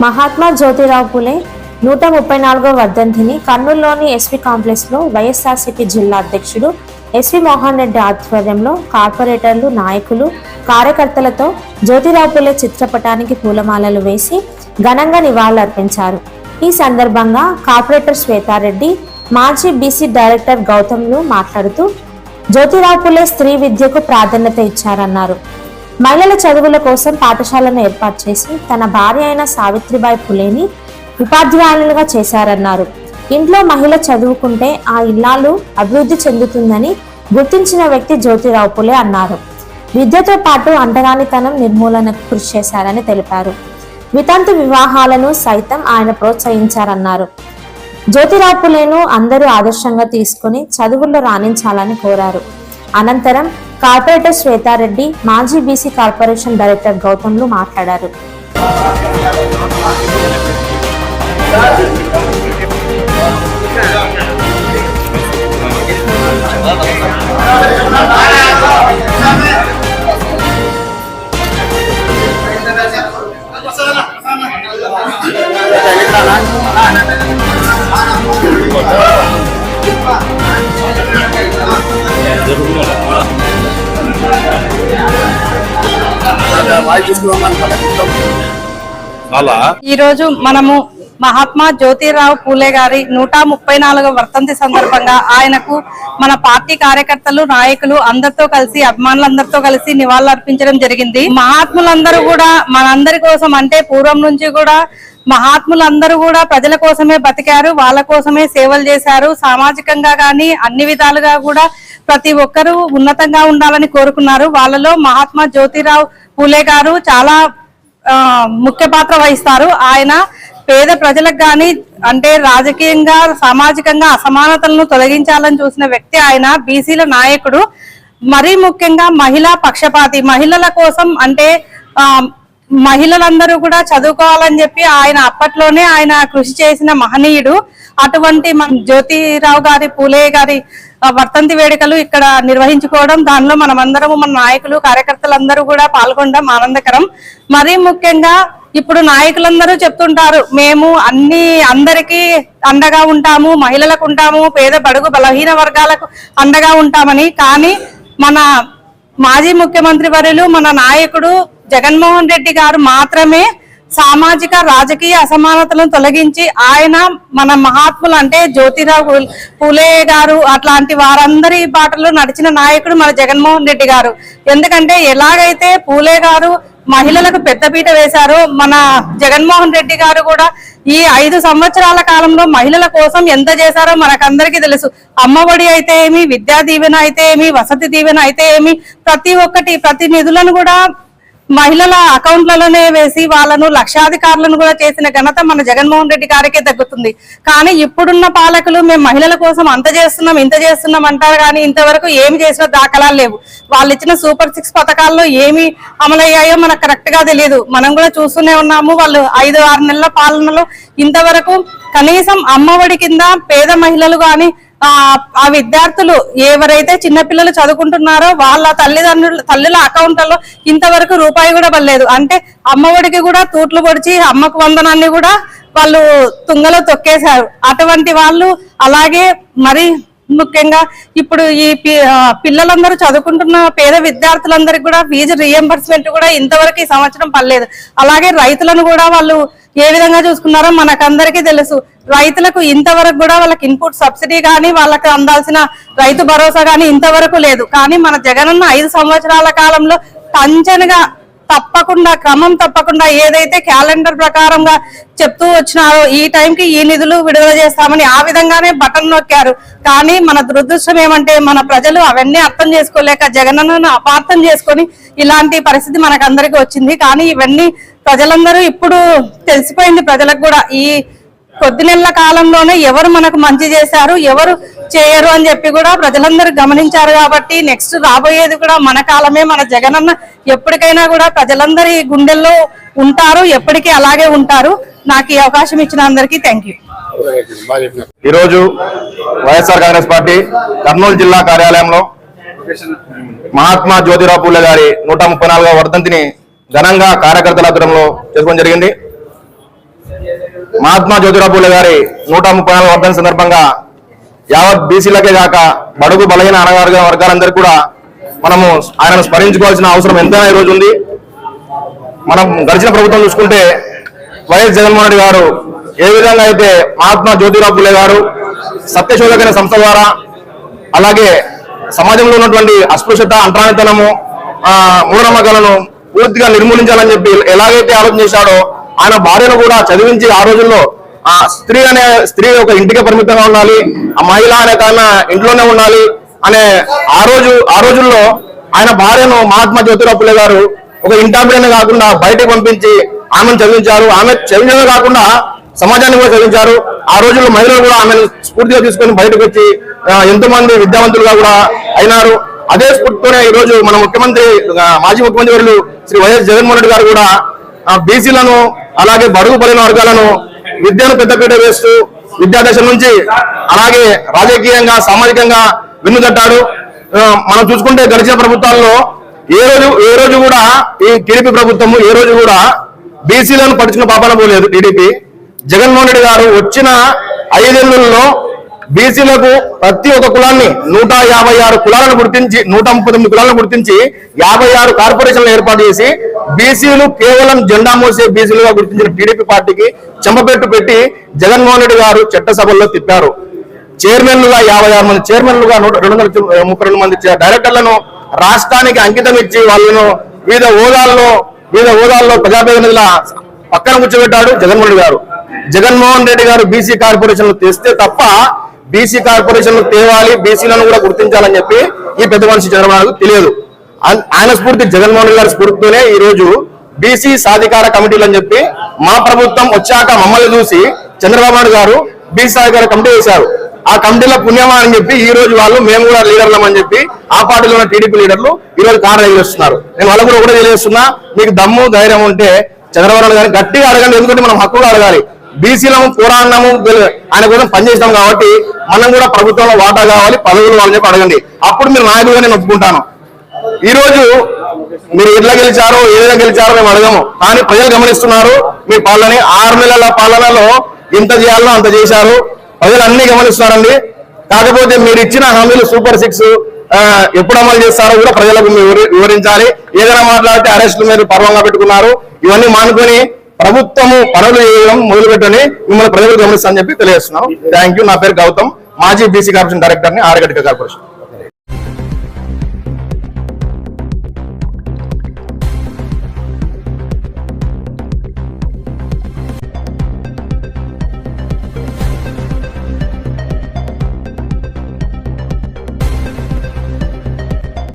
మహాత్మా జ్యోతిరావు పూలే 134వ వర్ధంతిని కర్నూలులోని ఎస్పీ కాంప్లెక్స్లో వైఎస్ఆర్సీపీ జిల్లా అధ్యక్షుడు ఎస్వి మోహన్ రెడ్డి ఆధ్వర్యంలో కార్పొరేటర్లు, నాయకులు, కార్యకర్తలతో జ్యోతిరావు పూలే చిత్రపటానికి పూలమాలలు వేసి ఘనంగా నివాళులర్పించారు. ఈ సందర్భంగా కార్పొరేటర్ శ్వేతారెడ్డి, మాజీ బీసీ డైరెక్టర్ గౌతమ్లు మాట్లాడుతూ జ్యోతిరావు పూలే స్త్రీ విద్యకు ప్రాధాన్యత ఇచ్చారన్నారు. మహిళల చదువుల కోసం పాఠశాలను ఏర్పాటు చేసి తన భార్య అయిన సావిత్రిబాయి పూలేని ఉపాధ్యాయులుగా చేశారన్నారు. ఇంట్లో మహిళ చదువుకుంటే ఆ ఇల్లాలు అభివృద్ధి చెందుతుందని గుర్తించిన వ్యక్తి జ్యోతిరావు పూలే అన్నారు. విద్యతో పాటు అంటరానితనం నిర్మూలనకు కృషి చేశారని తెలిపారు. వితంతు వివాహాలను సైతం ఆయన ప్రోత్సహించారన్నారు. జ్యోతిరావు పూలేను అందరూ ఆదర్శంగా తీసుకుని చదువుల్లో రాణించాలని కోరారు. అనంతరం కార్పొరేటర్ శ్వేతారెడ్డి, మాజీ బీసీ కార్పొరేషన్ డైరెక్టర్ గౌతమ్లు మాట్లాడారు. ఈ రోజు మనము మహాత్మా జ్యోతిరావు పూలే గారి 134వ వర్ధంతి సందర్భంగా ఆయనకు మన పార్టీ కార్యకర్తలు, నాయకులు అందరితో కలిసి, అభిమానులందరితో కలిసి నివాళులర్పించడం జరిగింది. మహాత్ములందరూ కూడా మనందరి కోసం, అంటే పూర్వం నుంచి కూడా మహాత్ములందరూ కూడా ప్రజల కోసమే బతికారు, వాళ్ళ కోసమే సేవలు చేశారు. సామాజికంగా గాని అన్ని విధాలుగా కూడా ప్రతి ఒక్కరూ ఉన్నతంగా ఉండాలని కోరుకున్నారు. వాళ్ళలో మహాత్మా జ్యోతిరావు పూలే గారు చాలా ముఖ్య పాత్ర వహిస్తారు. ఆయన పేద ప్రజలకు గాని, అంటే రాజకీయంగా, సామాజికంగా అసమానతలను తొలగించాలని చూసిన వ్యక్తి ఆయన. బీసీల నాయకుడు, మరీ ముఖ్యంగా మహిళా పక్షపాతి. మహిళల కోసం, అంటే మహిళలందరూ కూడా చదువుకోవాలని చెప్పి ఆయన అప్పట్లోనే ఆయన కృషి చేసిన మహనీయుడు. అటువంటి జ్యోతిరావు గారి పూలే గారి వర్ధంతి వేడుకలు ఇక్కడ నిర్వహించుకోవడం, దానిలో మనమందరము, మన నాయకులు, కార్యకర్తలందరూ కూడా పాల్గొనడం ఆనందకరం. మరీ ముఖ్యంగా ఇప్పుడు నాయకులందరూ చెప్తుంటారు, మేము అందరికీ అండగా ఉంటాము, మహిళలకు ఉంటాము, పేద బడుగు బలహీన వర్గాలకు అండగా ఉంటామని. కానీ మన మాజీ ముఖ్యమంత్రి వర్యులు, మన నాయకుడు జగన్మోహన్ రెడ్డి గారు మాత్రమే సామాజిక, రాజకీయ అసమానతలను తొలగించి ఆయన మన మహాత్ములు, అంటే జ్యోతిరావు పూలే గారు అట్లాంటి వారందరి బాటలో నడిచిన నాయకుడు మన జగన్మోహన్ రెడ్డి గారు. ఎందుకంటే ఎలాగైతే పూలే గారు మహిళలకు పెద్దపీట వేశారో, మన జగన్మోహన్ రెడ్డి గారు కూడా ఈ 5 సంవత్సరాల కాలంలో మహిళల కోసం ఎంత చేశారో మనకందరికీ తెలుసు. అమ్మఒడి అయితే ఏమి, విద్యా దీవెన అయితే ఏమి, వసతి దీవెన అయితే ఏమి, ప్రతి నిధులను కూడా మహిళల అకౌంట్లలోనే వేసి వాళ్ళను లక్షాధికారులను కూడా చేసిన ఘనత మన జగన్మోహన్ రెడ్డి గారికే దక్కుతుంది. కానీ ఇప్పుడున్న పాలకులు మేము మహిళల కోసం అంత చేస్తున్నాం, ఇంత చేస్తున్నాం అంటారు, కానీ ఇంతవరకు ఏమి చేసిన దాఖలాలు లేవు. వాళ్ళు ఇచ్చిన సూపర్ 6 పథకాల్లో ఏమి అమలయ్యాయో మనకు కరెక్ట్ గా తెలియదు. మనం కూడా చూస్తూనే ఉన్నాము. వాళ్ళు 5-6 నెలల పాలనలో ఇంతవరకు కనీసం అమ్మఒడి కింద పేద మహిళలు గాని, ఆ విద్యార్థులు ఎవరైతే చిన్నపిల్లలు చదువుకుంటున్నారో వాళ్ళ తల్లుల అకౌంట్లలో ఇంతవరకు రూపాయి కూడా పడలేదు. అంటే అమ్మఒడికి కూడా తూట్లు పొడిచి అమ్మకు వందనాన్ని కూడా వాళ్ళు తుంగలో తొక్కేశారు. అటువంటి వాళ్ళు, అలాగే మరి ముఖ్యంగా ఇప్పుడు ఈ పిల్లలందరూ చదువుకుంటున్న పేద విద్యార్థులందరికీ కూడా ఫీజు రియంబర్స్మెంట్ కూడా ఇంతవరకు ఈ సంవత్సరం పడలేదు. అలాగే రైతులను కూడా వాళ్ళు ఏ విధంగా చూసుకున్నారో మనకందరికీ తెలుసు. రైతులకు ఇంతవరకు కూడా వాళ్ళకి ఇన్పుట్ సబ్సిడీ కానీ, వాళ్ళకి అందాల్సిన రైతు భరోసా కానీ ఇంతవరకు లేదు. కానీ మన జగనన్న 5 సంవత్సరాల కాలంలో టంచనగా తప్పకుండా, క్రమం తప్పకుండా ఏదైతే క్యాలెండర్ ప్రకారంగా చెప్తూ వచ్చినారో ఈ టైంకి ఈ నిధులు విడుదల చేస్తామని ఆ విధంగానే బటన్ నొక్కారు. కానీ మన దురదృష్టం ఏమంటే మన ప్రజలు అవన్నీ అర్థం చేసుకోలేక జగనన్నను అపార్థం చేసుకొని ఇలాంటి పరిస్థితి మనకందరికీ వచ్చింది. కానీ ఇవన్నీ ప్రజలందరూ ఇప్పుడు తెలిసిపోయింది. ప్రజలకు కూడా ఈ కొద్ది నెలల కాలంలోనే ఎవరు మనకు మంచి చేశారు, ఎవరు చేయరు అని చెప్పి కూడా ప్రజలందరూ గమనించారు. కాబట్టి నెక్స్ట్ రాబోయేది కూడా మన కాలమే. మన జగనన్న ఎప్పటికైనా కూడా ప్రజలందరి గుండెల్లో ఉంటారు, ఎప్పటికీ అలాగే ఉంటారు. నాకు ఈ అవకాశం ఇచ్చిన అందరికీ థ్యాంక్ యూ. ఈరోజు వైఎస్ఆర్ కాంగ్రెస్ పార్టీ కర్నూలు జిల్లా కార్యాలయంలో మహాత్మా జ్యోతిరావు పూలే గారి 134వ వర్ధంతిని ఘనంగా కార్యకర్తల ఆధ్వర్యంలో చేసుకోవడం జరిగింది. మహాత్మా జ్యోతిరావు పూలే గారి 134వ వర్ధంతి సందర్భంగా యావత్ బీసీలకే కాక బడుగు బలహీన అణగారిన వర్గాలందరికీ కూడా మనము ఆయనను స్మరించుకోవాల్సిన అవసరం ఎంతైనా ఈ రోజు ఉంది. మనం గడిచిన ప్రభుత్వం చూసుకుంటే వైఎస్ జగన్మోహన్ రెడ్డి గారు ఏ విధంగా అయితే మహాత్మా జ్యోతిరావు పూలే గారు సత్యశోధకైన సంస్థ ద్వారా అలాగే సమాజంలో ఉన్నటువంటి అస్పృశ్యత, అంటరానితనము, మూఢనమ్మకాలను పూర్తిగా నిర్మూలించాలని చెప్పి ఎలాగైతే ఆలోచన చేశాడో ఆయన భార్యను కూడా చదివించి ఆ రోజుల్లో ఆ స్త్రీ ఒక ఇంటికే పరిమితంగా ఉండాలి, ఆ మహిళ అనే తన ఇంట్లోనే ఉండాలి అనే ఆ రోజుల్లో ఆయన భార్యను మహాత్మా జ్యోతిరావు పూలే గారు ఒక ఇంటాబిడనే కాకుండా బయటకు పంపించి ఆమెను చదివించారు. ఆమె చదివించడమే కాకుండా సమాజాన్ని కూడా చదివించారు. ఆ రోజుల్లో మహిళలు కూడా ఆమెను స్ఫూర్తిగా తీసుకొని బయటకు వచ్చి ఎంతో మంది విద్యావంతులుగా కూడా అయినారు. అదే స్ఫూర్తితోనే ఈ రోజు మన ముఖ్యమంత్రి మాజీ ముఖ్యమంత్రి వర్యులు శ్రీ వైఎస్ జగన్మోహన్ రెడ్డి గారు కూడా బీసీలను అలాగే బడుగు బలైన వర్గాలను విద్యను పెద్దపీట వేస్తూ విద్యాదశ నుంచి అలాగే రాజకీయంగా సామాజికంగా వెన్నుదట్టాడు. మనం చూసుకుంటే గడిచిన ప్రభుత్వాల్లో ఏ రోజు కూడా ఈ టీడీపీ ప్రభుత్వము ఏ రోజు కూడా బీసీలను పట్టించిన పాపన పోలేదు. టీడీపీ జగన్మోహన్ రెడ్డి గారు వచ్చిన 5 ఏళ్లలో బీసీలకు ప్రతి ఒక్క కులాన్ని 156 కులాలను గుర్తించి 139 కులాలను గుర్తించి 56 కార్పొరేషన్లు ఏర్పాటు చేసి బీసీలు కేవలం జెండా మోసే బీసీలుగా గుర్తించిన టీడీపీ పార్టీకి చెంపపెట్టు పెట్టి జగన్మోహన్ రెడ్డి గారు చట్టసభల్లో తిప్పారు. చైర్మన్లుగా 56 మంది చైర్మన్లుగా 232 మంది డైరెక్టర్లను రాష్ట్రానికి అంకితం ఇచ్చి వాళ్ళను వివిధ హోదాల్లో ప్రజాప్రతినిధుల పక్కన కూర్చోబెట్టాడు జగన్మోహన్ రెడ్డి గారు. జగన్మోహన్ రెడ్డి గారు బీసీ కార్పొరేషన్లు తెస్తే తప్ప బీసీ కార్పొరేషన్లు తేవాలి, బీసీలను కూడా గుర్తించాలని చెప్పి ఈ పెద్ద మనిషి చంద్రబాబు తెలియదు. ఆయన స్ఫూర్తి జగన్మోహన్ రెడ్డి గారి స్ఫూర్తితోనే ఈ రోజు బీసీ సాధికార కమిటీలు అని చెప్పి మా ప్రభుత్వం వచ్చాక మమ్మల్ని చూసి చంద్రబాబు నాయుడు గారు బీసీ సాధికార కమిటీ వేశారు. ఆ కమిటీలో పుణ్యమా అని చెప్పి ఈ రోజు వాళ్ళు మేము కూడా లీడర్లం అని చెప్పి ఆ పార్టీలో ఉన్న టీడీపీ లీడర్లు ఈ రోజు కారు ఎగిరేస్తున్నారు. నేను వాళ్ళకు కూడా తెలియజేస్తున్నా, మీకు దమ్ము ధైర్యం ఉంటే చంద్రబాబు నాయుడు గారిని గట్టిగా అడగండి. ఎందుకంటే మనం హక్కుగా అడగాలి. బీసీలము పోరాడినాము, ఆయన కోసం పనిచేస్తాం కాబట్టి మనం కూడా ప్రభుత్వంలో వాటా కావాలి, పదవులు వాళ్ళని చెప్పి అడగండి. అప్పుడు మీరు నాయకులుగా నేను ఒప్పుకుంటాను. ఈ రోజు మీరు ఎట్లా గెలిచారో ఏ విధంగా గెలిచారో మేము అడగము, కానీ ప్రజలు గమనిస్తున్నారు మీ పాలన. 6 నెలల పాలనలో ఎంత చేయాలో అంత చేశారు, ప్రజలు అన్ని గమనిస్తున్నారండి. కాకపోతే మీరు ఇచ్చిన హామీలు సూపర్ 6 ఎప్పుడు అమలు చేస్తారో కూడా ప్రజలకు వివరించాలి. ఏదైనా మాట్లాడితే అరెస్టులు మీరు పర్వంగా పెట్టుకున్నారు. ఇవన్నీ మానుకొని ప్రభుత్వము పనులు చేయడం మొదలుపెట్టని మిమ్మల్ని ప్రజలు గమనిస్తారని చెప్పి తెలియజేస్తున్నాం. Thank you. నా పేరు గౌతమ్, మాజీ బీసీ కార్పొరేషన్ డైరెక్టర్ ని ఆరగడ్డ కార్పొరేషన్.